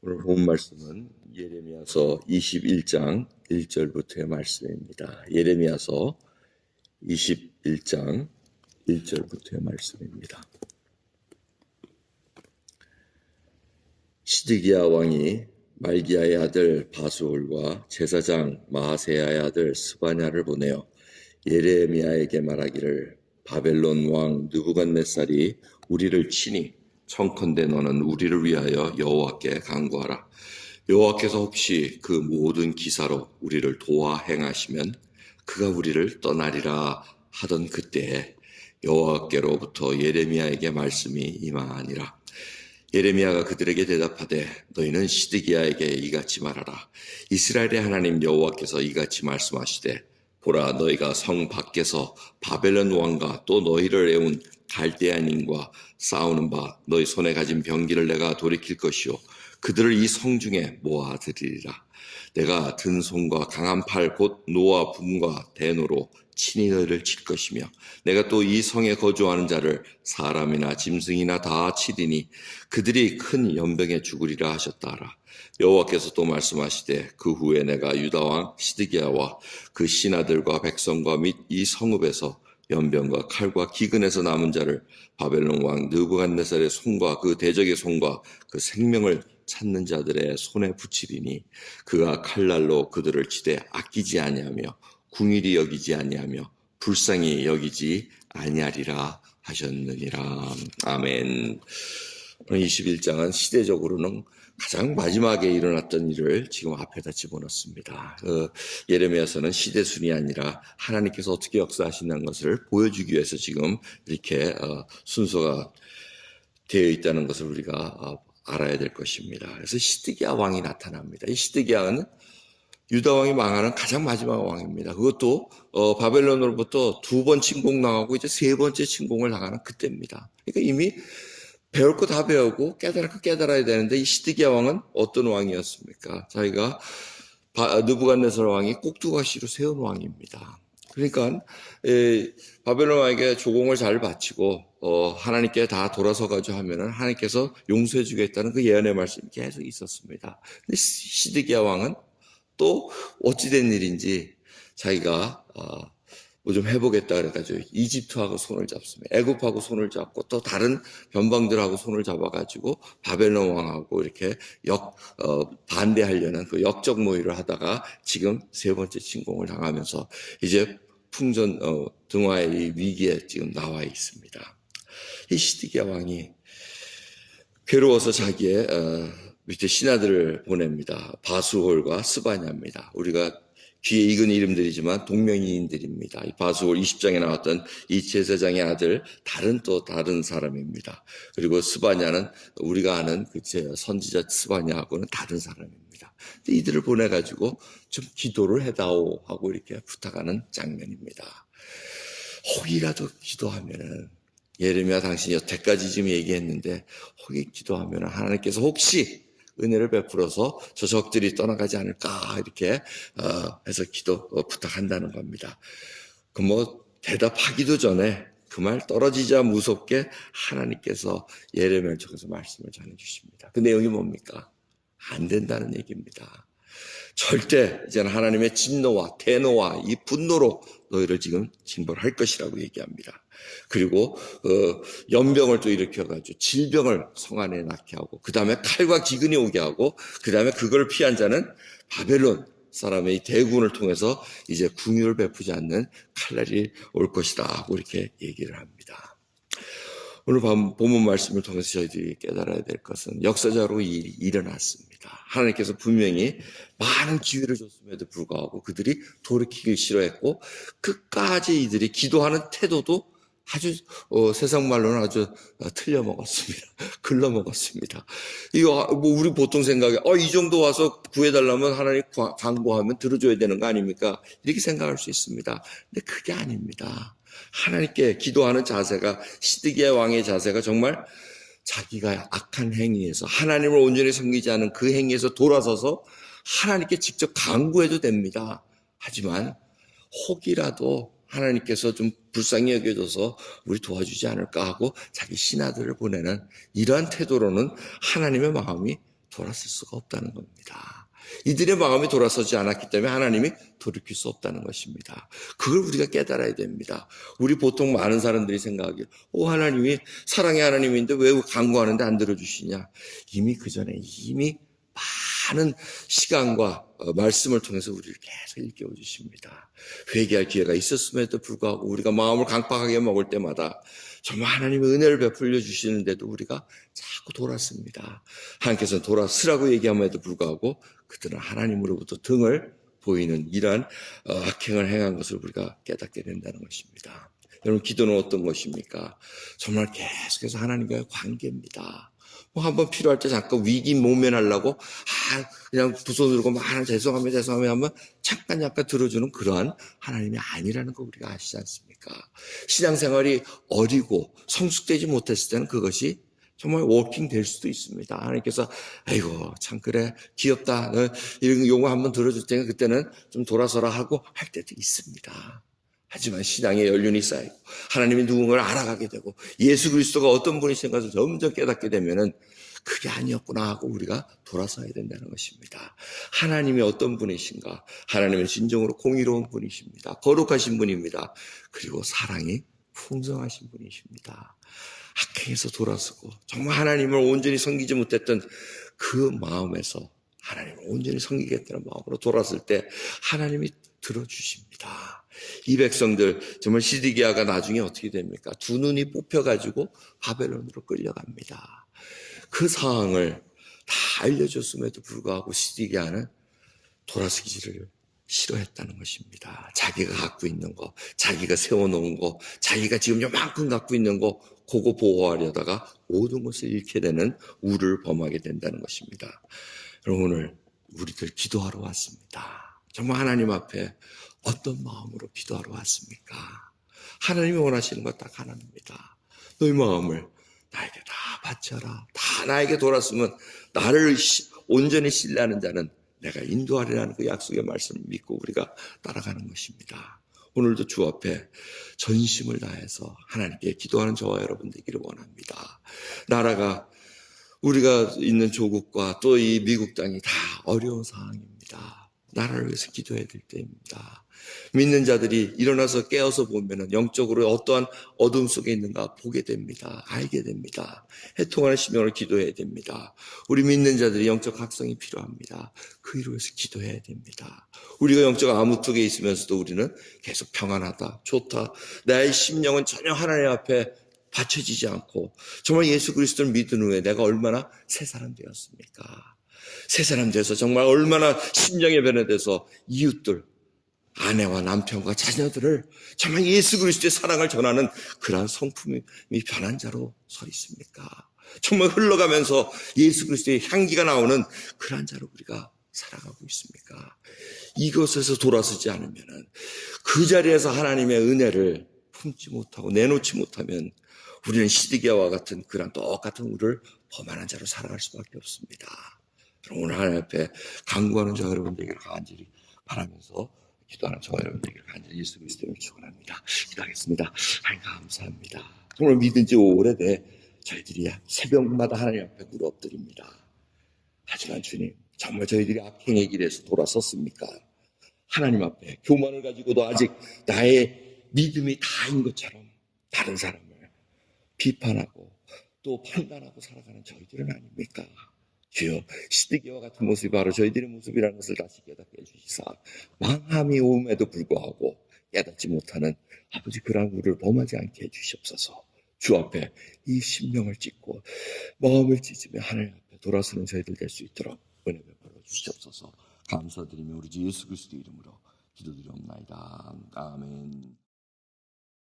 오늘 본 말씀은 예레미야서 21장 1절부터의 말씀입니다. 예레미야서 21장 1절부터의 말씀입니다. 시드기야 왕이 말기야의 아들 바수올과 제사장 마아세야의 아들 스바냐를 보내어 예레미야에게 말하기를 바벨론 왕 느부갓네살이 우리를 치니 청컨대 너는 우리를 위하여 여호와께 간구하라. 여호와께서 혹시 그 모든 기사로 우리를 도와 행하시면 그가 우리를 떠나리라 하던 그때에 여호와께로부터 예레미야에게 말씀이 임하니라. 예레미야가 그들에게 대답하되 너희는 시드기야에게 이같이 말하라. 이스라엘의 하나님 여호와께서 이같이 말씀하시되 보라, 너희가 성 밖에서 바벨론 왕과 또 너희를 애운 갈대아인과 싸우는 바 너희 손에 가진 병기를 내가 돌이킬 것이요 그들을 이 성 중에 모아들이리라. 내가 든 손과 강한 팔 곧 노와 붐과 대노로 친히 너희를 칠 것이며 내가 또 이 성에 거주하는 자를 사람이나 짐승이나 다 치리니 그들이 큰 연병에 죽으리라 하셨다 하라. 여호와께서 또 말씀하시되 그 후에 내가 유다왕 시드기야와 그 신하들과 백성과 및 이 성읍에서 연병과 칼과 기근에서 남은 자를 바벨론 왕 느부갓네살의 손과 그 대적의 손과 그 생명을 찾는 자들의 손에 붙이리니 그가 칼날로 그들을 치되 아끼지 아니하며 궁일이 여기지 아니하며 불쌍히 여기지 아니하리라 하셨느니라. 아멘. 21장은 시대적으로는 가장 마지막에 일어났던 일을 지금 앞에다 집어넣습니다. 예레미야서는 시대순이 아니라 하나님께서 어떻게 역사하신다는 것을 보여주기 위해서 지금 이렇게 순서가 되어 있다는 것을 우리가 알아야 될 것입니다. 그래서 시드기야 왕이 나타납니다. 이 시드기야는 유다 왕이 망하는 가장 마지막 왕입니다. 그것도 바벨론으로부터 2번 침공 당하고 이제 3번째 침공을 당하는 그때입니다. 그러니까 이미 배울 거 다 배우고 깨달을 거 깨달아야 되는데 이 시드기야 왕은 어떤 왕이었습니까? 자기가 느부갓네살 왕이 꼭두가시로 세운 왕입니다. 그러니까 바벨론 왕에게 조공을 잘 바치고 하나님께 다 돌아서가지고 하면은 하나님께서 용서해 주겠다는 그 예언의 말씀이 계속 있었습니다. 근데 시드기야 왕은 또 어찌된 일인지 자기가 뭐 좀 해보겠다 그래가지고 이집트하고 손을 잡습니다. 애굽하고 손을 잡고 또 다른 변방들하고 손을 잡아가지고 바벨론 왕하고 이렇게 반대하려는 그 역적 모의를 하다가 지금 3번째 침공을 당하면서 이제 풍전 등화의 이 위기에 지금 나와 있습니다. 이 시드기야 왕이 괴로워서 자기의 밑에 신하들을 보냅니다. 바수홀과 스바냐입니다. 우리가 귀에 익은 이름들이지만 동명이인들입니다. 이 바수홀 20장에 나왔던 이 제사장의 아들 다른 사람입니다. 그리고 스바냐는 우리가 아는 그 선지자 스바냐하고는 다른 사람입니다. 근데 이들을 보내가지고 좀 기도를 해다오 하고 이렇게 부탁하는 장면입니다. 혹이라도 기도하면은 예레미야 당신이 여태까지 지금 얘기했는데 혹이 기도하면은 하나님께서 혹시 은혜를 베풀어서 저 적들이 떠나가지 않을까 이렇게 해서 기도 부탁한다는 겁니다. 그 뭐 대답하기도 전에 그 말 떨어지자 무섭게 하나님께서 예레미야를 통해서 말씀을 전해주십니다. 그 내용이 뭡니까? 안 된다는 얘기입니다. 절대 이제는 하나님의 진노와 대노와 이 분노로 너희를 지금 징벌할 것이라고 얘기합니다. 그리고 연병을 또 일으켜가지고 질병을 성 안에 낳게 하고 그 다음에 칼과 기근이 오게 하고 그 다음에 그걸 피한 자는 바벨론 사람의 대군을 통해서 이제 궁유를 베푸지 않는 칼날이 올 것이다 하고 이렇게 얘기를 합니다. 오늘 본문 말씀을 통해서 저희들이 깨달아야 될 것은 역사적으로 이 일이 일어났습니다. 하나님께서 분명히 많은 기회를 줬음에도 불구하고 그들이 돌이키기 싫어했고 끝까지 이들이 기도하는 태도도 아주 세상 말로는 아주 틀려먹었습니다. 글러먹었습니다. 이거 뭐 우리 보통 생각에 이 정도 와서 구해달라면 하나님 간구하면 들어줘야 되는 거 아닙니까? 이렇게 생각할 수 있습니다. 근데 그게 아닙니다. 하나님께 기도하는 자세가 시드기야 왕의 자세가 정말 자기가 악한 행위에서 하나님을 온전히 섬기지 않은 그 행위에서 돌아서서 하나님께 직접 간구해도 됩니다. 하지만 혹이라도 하나님께서 좀 불쌍히 여겨줘서 우리 도와주지 않을까 하고 자기 신하들을 보내는 이러한 태도로는 하나님의 마음이 돌아설 수가 없다는 겁니다. 이들의 마음이 돌아서지 않았기 때문에 하나님이 돌이킬 수 없다는 것입니다. 그걸 우리가 깨달아야 됩니다. 우리 보통 많은 사람들이 생각하기에 하나님이 사랑의 하나님인데 왜 간구하는데 안 들어주시냐. 이미 그 전에 많은 시간과 말씀을 통해서 우리를 계속 일깨워 주십니다. 회개할 기회가 있었음에도 불구하고 우리가 마음을 강팍하게 먹을 때마다 정말 하나님의 은혜를 베풀려 주시는데도 우리가 자꾸 돌았습니다. 하나님께서는 돌아서라고 얘기함에도 불구하고 그들은 하나님으로부터 등을 보이는 이러한 악행을 행한 것을 우리가 깨닫게 된다는 것입니다. 여러분, 기도는 어떤 것입니까? 정말 계속해서 하나님과의 관계입니다. 한번 필요할 때 잠깐 위기 모면하려고 그냥 두 손 들고 하나님 죄송합니다 하면 잠깐 들어주는 그러한 하나님이 아니라는 거 우리가 아시지 않습니까? 신앙생활이 어리고 성숙되지 못했을 때는 그것이 정말 워킹 될 수도 있습니다. 하나님께서 아이고 참 그래 귀엽다 너 이런 요거 한번 들어줄 테니까 그때는 좀 돌아서라 하고 할 때도 있습니다. 하지만 신앙의 연륜이 쌓이고 하나님이 누군가를 알아가게 되고 예수 그리스도가 어떤 분이신 것을 점점 깨닫게 되면은 그게 아니었구나 하고 우리가 돌아서야 된다는 것입니다. 하나님이 어떤 분이신가? 하나님은 진정으로 공의로운 분이십니다. 거룩하신 분입니다. 그리고 사랑이 풍성하신 분이십니다. 악행에서 돌아서고 정말 하나님을 온전히 섬기지 못했던 그 마음에서 하나님을 온전히 섬기겠다는 마음으로 돌아설 때 하나님이 들어주십니다. 이 백성들 정말 시드기야가 나중에 어떻게 됩니까? 두 눈이 뽑혀가지고 바벨론으로 끌려갑니다. 그 상황을 다 알려줬음에도 불구하고 시드기야는 돌아서기를 싫어했다는 것입니다. 자기가 갖고 있는 거, 자기가 세워놓은 거, 자기가 지금 요만큼 갖고 있는 거 그거 보호하려다가 모든 것을 잃게 되는 우를 범하게 된다는 것입니다. 여러분, 오늘 우리들 기도하러 왔습니다. 정말 하나님 앞에 어떤 마음으로 기도하러 왔습니까? 하나님이 원하시는 것 딱 하나입니다. 너희 마음을 나에게 다 바쳐라. 다 나에게 돌았으면 나를 온전히 신뢰하는 자는 내가 인도하리라는 그 약속의 말씀을 믿고 우리가 따라가는 것입니다. 오늘도 주 앞에 전심을 다해서 하나님께 기도하는 저와 여러분 되기를 원합니다. 나라가 우리가 있는 조국과 또 이 미국 땅이 다 어려운 상황입니다. 나라를 위해서 기도해야 될 때입니다. 믿는 자들이 일어나서 깨어서 보면 영적으로 어떠한 어둠 속에 있는가 보게 됩니다. 알게 됩니다. 해통하는 심령을 기도해야 됩니다. 우리 믿는 자들이 영적 각성이 필요합니다. 그 일을 위해서 기도해야 됩니다. 우리가 영적 암흑 속에 있으면서도 우리는 계속 평안하다, 좋다. 나의 심령은 전혀 하나님 앞에 받쳐지지 않고 정말 예수 그리스도를 믿은 후에 내가 얼마나 새 사람 되었습니까? 새 사람 돼서 정말 얼마나 심령의 변화돼서 이웃들, 아내와 남편과 자녀들을 정말 예수 그리스도의 사랑을 전하는 그러한 성품이 변한 자로 서 있습니까? 정말 흘러가면서 예수 그리스도의 향기가 나오는 그러한 자로 우리가 살아가고 있습니까? 이것에서 돌아서지 않으면 그 자리에서 하나님의 은혜를 품지 못하고 내놓지 못하면 우리는 시드기야와 같은 그런 똑같은 우를 범하는 자로 살아갈 수밖에 없습니다. 오늘 하나님 앞에 간구하는 저 여러분 되기를 간절히 바라면서 기도하는 저와 여러분 되기를 간절히 예수 그리스도를 축원합니다. 기도하겠습니다. 하나님 감사합니다. 정말 믿은 지 오래돼 저희들이 새벽마다 하나님 앞에 무릎 엎드립니다. 하지만 주님 정말 저희들이 악행의 길에서 돌아섰습니까? 하나님 앞에 교만을 가지고도 아직 나의 믿음이 다인 것처럼 다른 사람을 비판하고 또 판단하고 살아가는 저희들은 아닙니까? 주여, 시드기야와 같은 모습이 바로 저희들의 모습이라는 것을 다시 깨닫게 해주시사 망함이 오음에도 불구하고 깨닫지 못하는 아버지 그러한 우를 범하지 않게 해주시옵소서. 주 앞에 이 심령을 찢고 마음을 찢으며 하나님 앞에 돌아서는 저희들 될 수 있도록 은혜 베풀어 주시옵소서. 감사드리며 우리 주 예수 그리스도 이름으로 기도드리옵나이다. 아멘.